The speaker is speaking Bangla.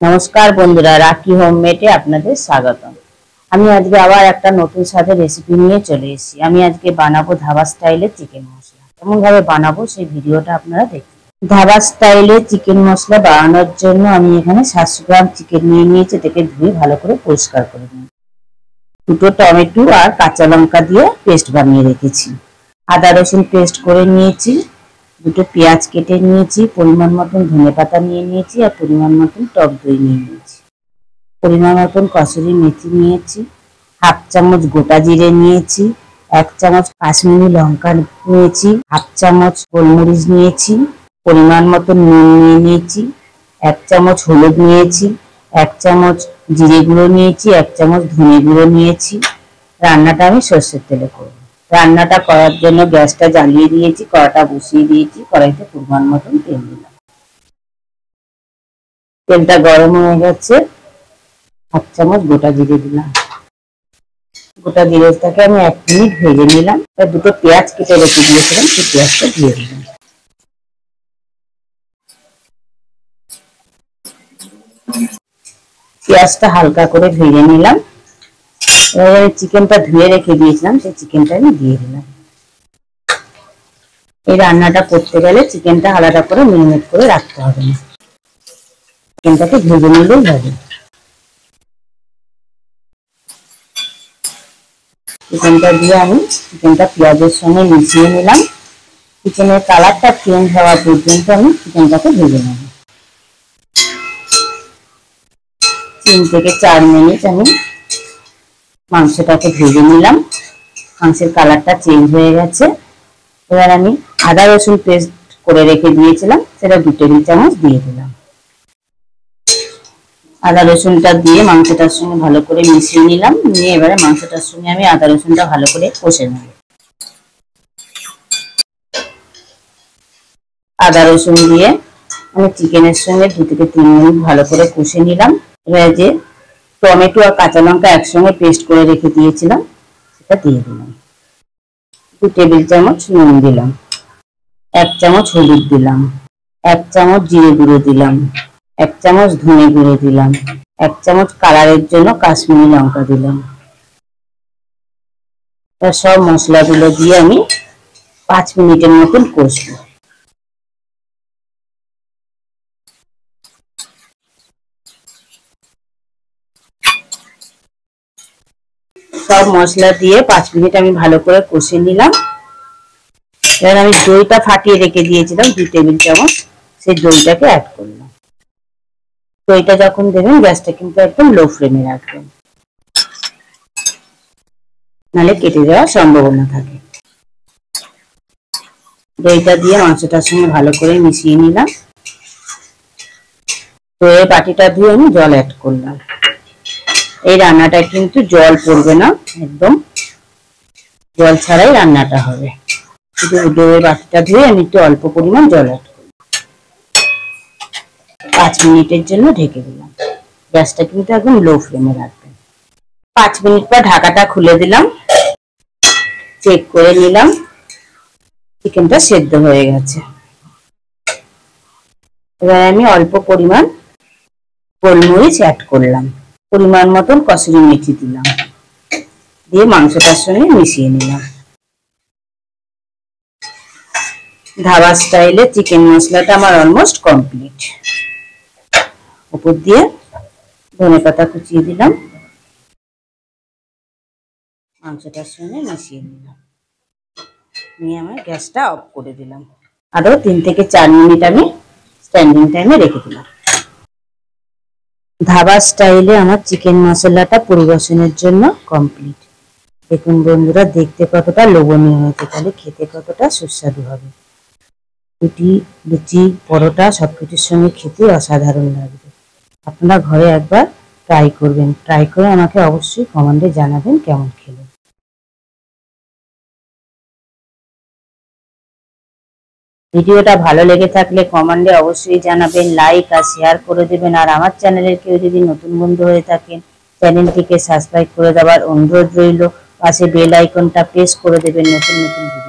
নমস্কার বন্ধুরা, রাখি হোমমেডে আপনাদের স্বাগতম। আমি আজকে আবার একটা নতুন স্বাদের রেসিপি নিয়ে চলে এসেছি। আমি আজকে বানাবো ধাবা স্টাইলে চিকেন মশলা। কেমন ভাবে বানাবো সেই ভিডিওটা আপনারা দেখুন। ধাবা স্টাইলে চিকেন মশলা বানানোর জন্য আমি এখানে 700 গ্রাম চিকেন নিয়ে নিয়েছি। এটাকে ধুয়ে ভালো করে পরিষ্কার করে নিই। দুটো টমেটো আর কাঁচা লঙ্কা দিয়ে পেস্ট বানিয়ে রেখেছি। আদা রসুন পেস্ট করে নিয়েছি। দুটো পেঁয়াজ কেটে নিয়েছি, পরিমাণ মতন ধনেপাতা নিয়ে নিয়েছি আর পরিমাণ মতন টক দই নিয়ে নিয়েছি। পরিমাণ মতন কসুরি মেথি নিয়েছি, হাফ চামচ গোটা জিরে নিয়েছি, 1 চামচ কাশ্মীরি লঙ্কা নিয়েছি, হাফ চামচ গোলমরিচ নিয়েছি, পরিমাণ মতন নুন নিয়ে নিয়েছি, 1 চামচ হলুদ নিয়েছি, 1 চামচ জিরে গুঁড়ো নিয়েছি, 1 চামচ ধনে গুঁড়ো নিয়েছি। রান্নাটা আমি সর্ষের তেলে করব। রান্নাটা করার জন্য গ্যাসটা জ্বালিয়ে দিয়েছি, কড়াটা বসিয়ে দিয়েছি। কড়াইতে পরিমাণ মতন তেল দিলাম। তেলটা গরম হয়ে গেছে, 1 চামচ গোটা জিরে দিলাম। গোটা জিরেটাকে আমি 1 মিনিট ভেজে নিলাম। দুটো পেঁয়াজ কেটে রেখে দিয়েছিলাম, সেই পেঁয়াজটা দিয়ে দিলাম। পেঁয়াজটা হালকা করে ভেজে নিলাম। এবার চিকেনটা ধুয়ে রেখে দিয়েছিলাম, সেই চিকেনটা আমি দিয়ে দিলাম। এই রান্নাটা করতে গেলে চিকেনটা আলাদা করে মেরিনেট করে রাখতে হবে না, চিকেনটাকে ভেজে নিলেই হবে। চিকেনটা দিয়ে আমি চিকেনটা পেঁয়াজের সঙ্গে মিশিয়ে নিলাম। চিকেনের কালারটা চেঞ্জ হওয়া পর্যন্ত আমি চিকেনটাকে ভেজে নেব। 3 থেকে 4 মিনিট আমি মাংসটাকে ভেজে নিলাম। মাংসের কালারটা চেঞ্জ হয়ে গেছে। এবার আমি আদা রসুন পেস্ট করে রেখে দিয়েছিলাম, সেটা 2 টেবিল চামচ দিয়ে দিলাম। আদা রসুনটা দিয়ে মাংসটার সঙ্গে ভালো করে মিশিয়ে নিলাম। নিয়ে এবারে মাংসটার সঙ্গে আমি আদা রসুনটা ভালো করে কষে নেব। আদা রসুন দিয়ে আমি চিকেনের সঙ্গে 2 থেকে 3 মিনিট ভালো করে কষে নিলাম। এবার যে টমেটো আর কাঁচা লঙ্কা একসঙ্গে পেস্ট করে রেখে দিয়েছিলাম, সেটা দিয়ে দিলাম। 2 টেবিল চামচ নুন দিলাম, 1 চামচ হলুদ দিলাম, 1 চামচ জিরে গুঁড়ো দিলাম, 1 চামচ ধনে গুঁড়ো দিলাম, 1 চামচ কালারের জন্য কাশ্মীরি লঙ্কা দিলাম। সব মশলাগুলো দিয়ে আমি 5 মিনিটের মতন কষবো। সব মশলা দিয়ে 5 মিনিট আমি ভালো করে কষে নিলাম। এবার আমি দইটা ফাটিয়ে রেখে দিয়েছিলাম 2 টেবিল চামচ, সেই দইটাকে অ্যাড করলাম। দইটা যখন দেবেন গ্যাসটা কিন্তু একদম লো ফ্লেমে রাখবেন, নাহলে কেটে যাওয়ার সম্ভাবনা থাকে। দইটা দিয়ে মাংসটার সঙ্গে ভালো করে মিশিয়ে নিলাম। দইয়ের বাটিটা দিয়ে আমি জল অ্যাড করলাম। এই রান্নাটা কিন্তু জল পড়বে না, একদম জল ছাড়াই রান্নাটা হবে। শুধু দইয়ের বাটিটা ধুয়ে আমি একটু অল্প পরিমাণ জল অ্যাড করলাম। 5 মিনিটের জন্য ঢেকে দিলাম। গ্যাসটা কিন্তু একদম লো ফ্লেমে রাখবেন। 5 মিনিট পর ঢাকাটা খুলে দিলাম। চেক করে নিলাম, চিকেনটা সেদ্ধ হয়ে গেছে। এবার আমি অল্প পরিমাণ গোলমরিচ অ্যাড করলাম, পরিমাণ মতন কসুরি মেথি দিলাম, দিয়ে মাংসটার সঙ্গে মিশিয়ে নিলাম। ধাবা স্টাইলে চিকেন মশলাটা আমার অলমোস্ট কমপ্লিট। উপর দিয়ে ধনেপাতা কুচিয়ে দিলাম, মাংসটার সঙ্গে মিশিয়ে নিলাম। নিয়ে আমার গ্যাসটা অফ করে দিলাম। আরো 3 থেকে 4 মিনিট আমি স্ট্যান্ডিং টাইমে রেখে দিলাম। ধাবা স্টাইলে আমার চিকেন মশলাটা পরিবেশনের জন্য কমপ্লিট। দেখুন বন্ধুরা, দেখতে কতটা লোভনীয় হয়েছে, তাহলে খেতে কতটা সুস্বাদু হবে। রুটি, লুচি, পরোটা সবকিছুর সঙ্গে খেতে অসাধারণ লাগবে। আপনারা ঘরে একবার ট্রাই করবেন। ট্রাই করে আমাকে অবশ্যই কমেন্টে জানাবেন কেমন খেলেন। ভিডিওটা ভালো লেগে থাকলে কমেন্টে অবশ্যই জানাবেন, লাইক আর শেয়ার করে দেবেন। আর আমার চ্যানেলের কেউ যদি নতুন বন্ধু হয়ে থাকেন, চ্যানেলটিকে সাবস্ক্রাইব করে দেওয়ার অনুরোধ রইল। পাশে বেল আইকনটা প্রেস করে দেবেন নতুন নতুন ভিডিও